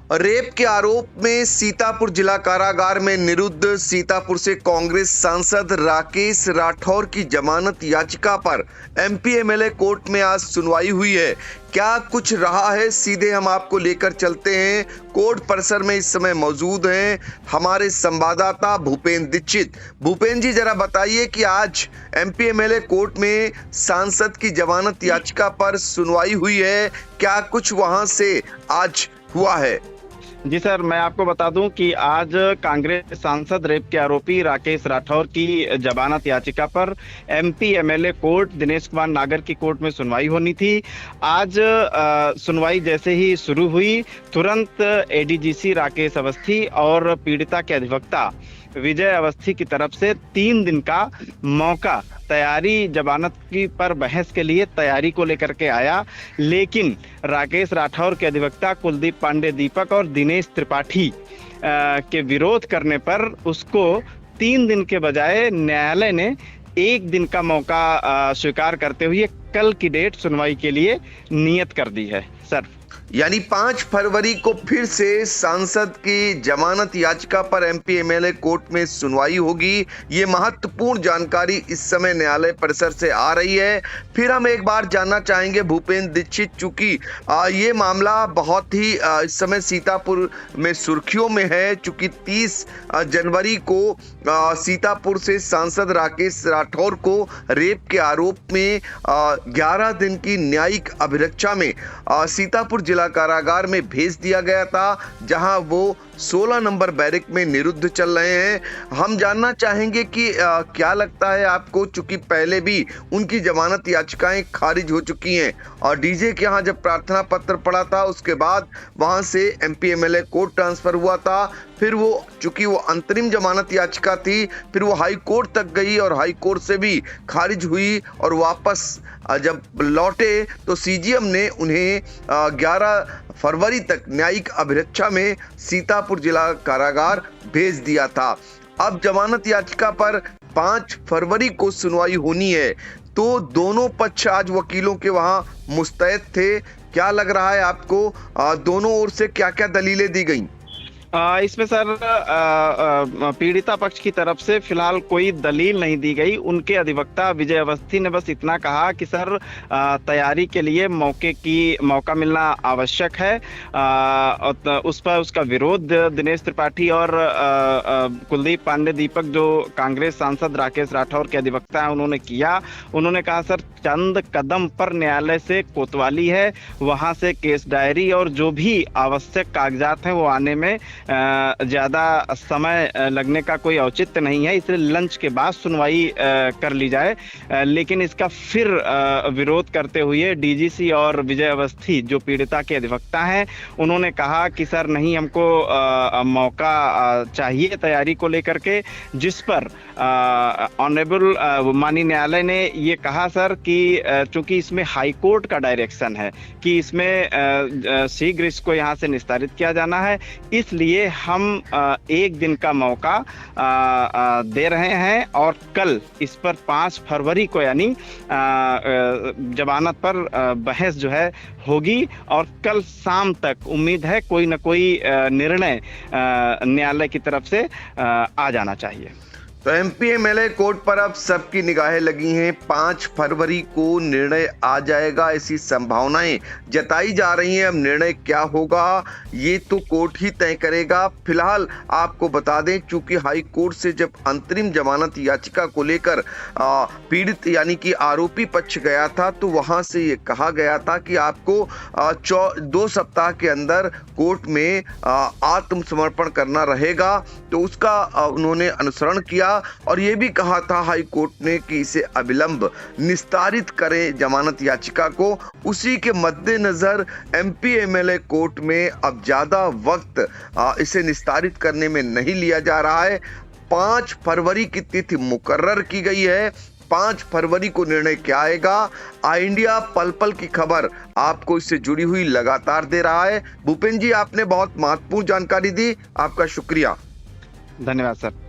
Rape के आरोप में सीतापुर जिला कारागार में निरुद्ध सीतापुर से कांग्रेस सांसद राकेश राठौर की जमानत याचिका पर एमपी एमएलए कोर्ट में आज सुनवाई हुई है। क्या कुछ रहा है, सीधे हम आपको लेकर चलते हैं। कोर्ट परिसर में इस समय मौजूद हैं हमारे संवाददाता भूपेंद्र दीक्षित। भूपेंद्र जी, जरा बताइए कि आज एमपी एमएलए कोर्ट में सांसद की जमानत याचिका पर सुनवाई हुई है, क्या कुछ वहां से आज हुआ है? जी सर, मैं आपको बता दूं कि आज कांग्रेस सांसद रेप के आरोपी राकेश राठौर की जमानत याचिका पर MP MLA court Dinesh Kumar नागर की कोर्ट में सुनवाई होनी थी। आज सुनवाई जैसे ही शुरू हुई, तुरंत एडीजीसी राकेश अवस्थी और पीड़िता के अधिवक्ता विजय अवस्थी की तरफ से 3 दिन का मौका तैयारी जमानत की पर बहस के लिए तैयारी को लेकर के आया, लेकिन राकेश राठौर के अधिवक्ता कुलदीप पांडे दीपक और दिनेश त्रिपाठी के विरोध करने पर उसको 3 दिन के बजाय न्यायालय ने 1 दिन का मौका स्वीकार करते हुए कल की डेट सुनवाई के लिए नियत कर दी है। सर, यानी 5 फरवरी को फिर से सांसद की जमानत याचिका पर एमपी एमएलए कोर्ट में सुनवाई होगी। ये महत्वपूर्ण जानकारी इस समय न्यायालय परिसर से आ रही है। फिर हम एक बार जानना चाहेंगे भूपेंद्र दीक्षित, चूंकि ये मामला बहुत ही इस समय सीतापुर में सुर्खियों में है, चूंकि 30 जनवरी को सीतापुर से सांसद राकेश राठौर को रेप के आरोप में 11 दिन की न्यायिक अभिरक्षा में सीतापुर जिला कारागार में भेज दिया गया था, जहां वो 16 नंबर बैरक में निरुद्ध चल रहे हैं। हम जानना चाहेंगे कि क्या लगता है आपको, चूंकि पहले भी उनकी जमानत याचिकाएं खारिज हो चुकी हैं और डीजे के यहाँ जब प्रार्थना पत्र पड़ा था उसके बाद वहां से एमपी एमएलए कोर्ट ट्रांसफर हुआ था। फिर वो, चूंकि वो अंतरिम जमानत याचिका थी, फिर वो हाई कोर्ट तक गई और हाई कोर्ट से भी खारिज हुई और वापस जब लौटे तो सीजीएम ने उन्हें 11 फरवरी तक न्यायिक अभिरक्षा में सीतापुर जिला कारागार भेज दिया था। अब जमानत याचिका पर 5 फरवरी को सुनवाई होनी है, तो दोनों पक्ष आज वकीलों के वहां मुस्तैद थे। क्या लग रहा है आपको, दोनों ओर से क्या क्या दलीलें दी गई? इसमें सर पीड़िता पक्ष की तरफ से फिलहाल कोई दलील नहीं दी गई। उनके अधिवक्ता विजय अवस्थी ने बस इतना कहा कि सर तैयारी के लिए मौका मिलना आवश्यक है। उस पर उसका विरोध दिनेश त्रिपाठी और कुलदीप पांडे दीपक, जो कांग्रेस सांसद राकेश राठौर के अधिवक्ता हैं, उन्होंने किया। उन्होंने कहा सर चंद कदम पर न्यायालय से कोतवाली है, वहां से केस डायरी और जो भी आवश्यक कागजात हैं वो आने में ज्यादा समय लगने का कोई औचित्य नहीं है, इसलिए लंच के बाद सुनवाई कर ली जाए। लेकिन इसका फिर विरोध करते हुए डीजीसी और विजय अवस्थी, जो पीड़िता के अधिवक्ता हैं, उन्होंने कहा कि सर नहीं, हमको मौका चाहिए तैयारी को लेकर के, जिस पर ऑनरेबल माननीय न्यायालय ने ये कहा सर कि चूंकि इसमें हाई कोर्ट का डायरेक्शन है कि इसमें शीघ्र इसको यहाँ से निस्तारित किया जाना है, इसलिए हम 1 दिन का मौका दे रहे हैं और कल इस पर 5 फरवरी को यानी जमानत पर बहस जो है होगी और कल शाम तक उम्मीद है कोई न कोई निर्णय न्यायालय की तरफ से आ जाना चाहिए। तो एमपी एमएलए कोर्ट पर अब सबकी निगाहें लगी हैं। 5 फरवरी को निर्णय आ जाएगा, ऐसी संभावनाएं जताई जा रही हैं। अब निर्णय क्या होगा ये तो कोर्ट ही तय करेगा। फिलहाल आपको बता दें, चूंकि हाई कोर्ट से जब अंतरिम जमानत याचिका को लेकर पीड़ित यानी कि आरोपी पक्ष गया था, तो वहां से ये कहा गया था कि आपको 2 सप्ताह के अंदर कोर्ट में आत्मसमर्पण करना रहेगा। तो उसका उन्होंने अनुसरण किया और ये भी कहा था हाई कोर्ट ने कि इसे अविलंब निस्तारित करें जमानत याचिका को। उसी के मद्देनजर एमपी एमएलए कोर्ट में अब ज्यादा वक्त इसे निस्तारित करने में नहीं लिया जा रहा है। 5 फरवरी की तिथि मुकर्रर की गई है। 5 फरवरी को निर्णय क्या आएगा, आई इंडिया पल पल की खबर आपको इससे जुड़ी हुई लगातार दे रहा है। भूपेंद्र जी, आपने बहुत महत्वपूर्ण जानकारी दी, आपका शुक्रिया। धन्यवाद सर।